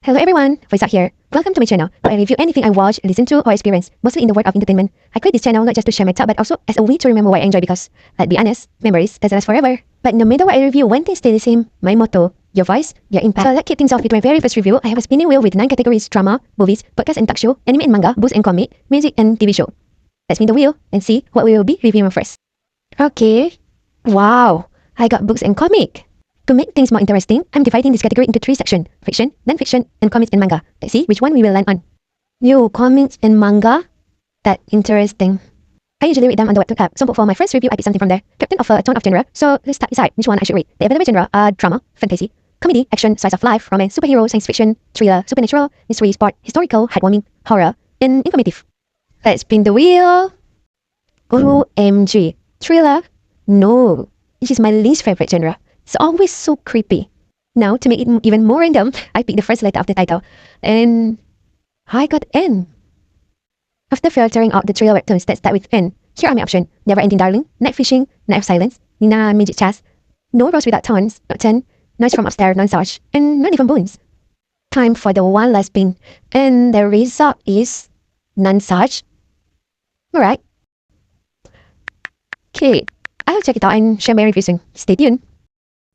Hello everyone, Voice here. Welcome to my channel, where I review anything I watch, listen to, or experience, mostly in the world of entertainment. I create this channel not just to share my thoughts, but also as a way to remember what I enjoy because, let's be honest, memories doesn't last forever. But no matter what I review, one thing stays the same, my motto, your voice, your impact. So let's kick things off with my very first review. I have a spinning wheel with 9 categories: drama, movies, podcast and talk show, anime and manga, books and comic, music and TV show. Let's spin the wheel and see what we will be reviewing first. Okay. Wow, I got books and comic. To make things more interesting, I'm dividing this category into 3 sections: fiction, non-fiction, and comics and manga. Let's see which one we will land on. Yo, comics and manga? That interesting. I usually read them on the Webtoon app, so for my first review I picked something from there. Webtoon offer a ton of genre, so let's decide which one I should read. The available genre are drama, fantasy, comedy, action, slice of life, romance, superhero, science fiction, thriller, supernatural, mystery, sport, historical, heartwarming, horror, and informative. Let's spin the wheel. OMG. Thriller? No. This is my least favorite genre. It's always so creepy. Now, to make it even more random, I picked the first letter of the title. And I got N. After filtering out the thriller webtoons that start with N, here are my options: Never Ending Darling, Night Fishing, Night of Silence, Nina Midget Chas, No Rose Without Thorns, Nocturne, Noise from Upstairs, Nonesuch, and Not Even Bones. Time for the one last spin. And the result is Nonesuch. Alright. Okay, I'll check it out and share my review soon. Stay tuned.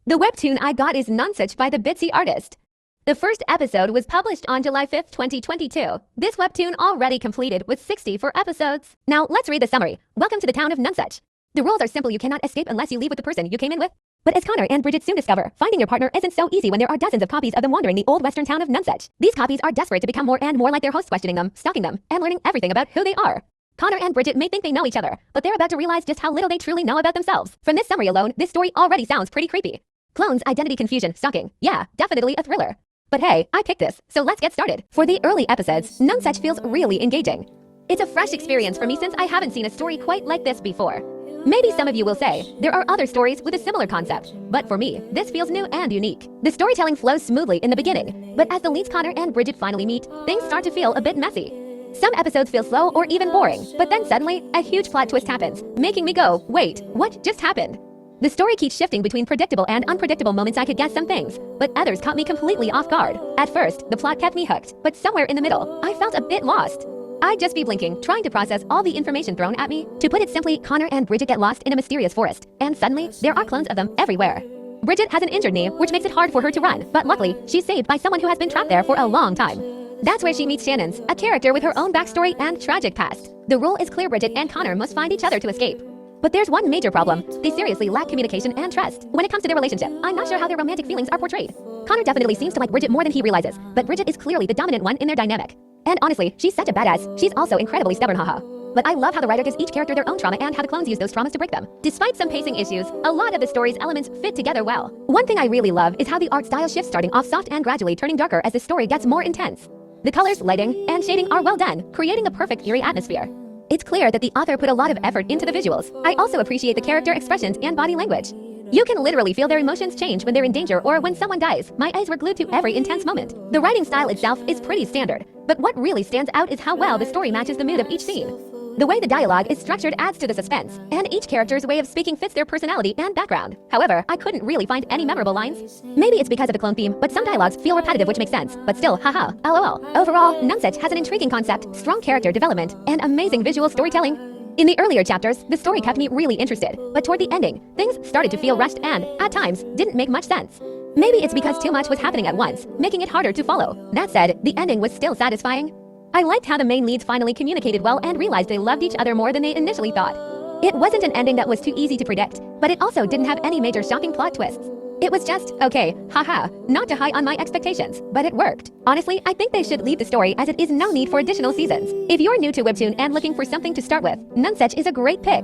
The webtoon I got is Nonesuch by the Bitsy Artist. The first episode was published on July 5th, 2022. This webtoon already completed with 64 episodes. Now let's read the summary. Welcome to the town of Nonesuch. The rules are simple: you cannot escape unless you leave with the person you came in with. But as Connor and Bridget soon discover, finding your partner isn't so easy when there are dozens of copies of them wandering the old western town of Nonesuch. These copies are desperate to become more and more like their hosts, questioning them, stalking them, and learning everything about who they are. Connor and Bridget may think they know each other, but they're about to realize just how little they truly know about themselves. From this summary alone, this story already sounds pretty creepy. Clones, identity confusion, stalking. Yeah, definitely a thriller. But hey, I picked this, so let's get started. For the early episodes, Nonesuch feels really engaging. It's a fresh experience for me since I haven't seen a story quite like this before. Maybe some of you will say, there are other stories with a similar concept, but for me, this feels new and unique. The storytelling flows smoothly in the beginning, but as the leads Connor and Bridget finally meet, things start to feel a bit messy. Some episodes feel slow or even boring, but then suddenly, a huge plot twist happens, making me go, wait, what just happened? The story keeps shifting between predictable and unpredictable moments. I could guess some things, but others caught me completely off guard. At first, the plot kept me hooked, but somewhere in the middle, I felt a bit lost. I'd just be blinking, trying to process all the information thrown at me. To put it simply, Connor and Bridget get lost in a mysterious forest, and suddenly, there are clones of them everywhere. Bridget has an injured knee, which makes it hard for her to run, but luckily, she's saved by someone who has been trapped there for a long time. That's where she meets Shannon's, a character with her own backstory and tragic past. The rule is clear: Bridget and Connor must find each other to escape. But there's one major problem: they seriously lack communication and trust. When it comes to their relationship, I'm not sure how their romantic feelings are portrayed. Connor definitely seems to like Bridget more than he realizes, but Bridget is clearly the dominant one in their dynamic. And honestly, she's such a badass. She's also incredibly stubborn, haha. But I love how the writer gives each character their own trauma and how the clones use those traumas to break them. Despite some pacing issues, a lot of the story's elements fit together well. One thing I really love is how the art style shifts, starting off soft and gradually turning darker as the story gets more intense. The colors, lighting, and shading are well done, creating a perfect eerie atmosphere. It's clear that the author put a lot of effort into the visuals. I also appreciate the character expressions and body language. You can literally feel their emotions change when they're in danger or when someone dies. My eyes were glued to every intense moment. The writing style itself is pretty standard, but what really stands out is how well the story matches the mood of each scene. The way the dialogue is structured adds to the suspense, and each character's way of speaking fits their personality and background. However, I couldn't really find any memorable lines. Maybe it's because of the clone theme, but some dialogues feel repetitive, which makes sense. But still, haha, lol. Overall, Nonesuch has an intriguing concept, strong character development, and amazing visual storytelling. In the earlier chapters, the story kept me really interested, but toward the ending, things started to feel rushed and, at times, didn't make much sense. Maybe it's because too much was happening at once, making it harder to follow. That said, the ending was still satisfying. I liked how the main leads finally communicated well and realized they loved each other more than they initially thought. It wasn't an ending that was too easy to predict, but it also didn't have any major shocking plot twists. It was just, okay, haha, not too high on my expectations, but it worked. Honestly, I think they should leave the story as it is no need for additional seasons. If you're new to Webtoon and looking for something to start with, Nonesuch is a great pick.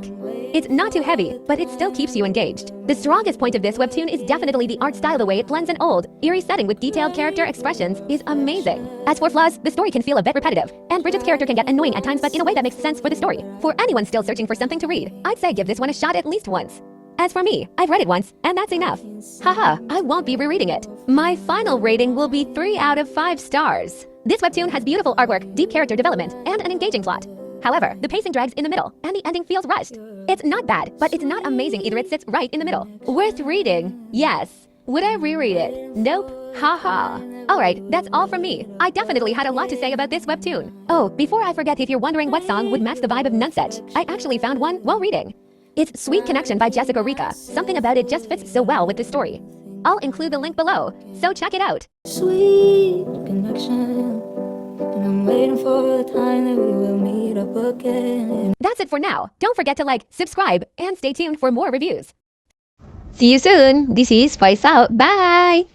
It's not too heavy, but it still keeps you engaged. The strongest point of this Webtoon is definitely the art style. The way it blends an old, eerie setting with detailed character expressions is amazing. As for flaws, the story can feel a bit repetitive, and Bridget's character can get annoying at times, but in a way that makes sense for the story. For anyone still searching for something to read, I'd say give this one a shot at least once. As for me, I've read it once, and that's enough. Haha, I won't be rereading it. My final rating will be 3 out of 5 stars. This webtoon has beautiful artwork, deep character development, and an engaging plot. However, the pacing drags in the middle, and the ending feels rushed. It's not bad, but it's not amazing either. It sits right in the middle. Worth reading, yes. Would I reread it? Nope. Haha. Alright, that's all from me. I definitely had a lot to say about this webtoon. Oh, before I forget, if you're wondering what song would match the vibe of Nonesuch, I actually found one while reading. It's Sweet Connection by Jessica Rika. Something about it just fits so well with the story. I'll include the link below, so check it out. Sweet connection, and I'm waiting for the time that we will meet up again. That's it for now. Don't forget to like, subscribe, and stay tuned for more reviews. See you soon. This is Spice Out. Bye.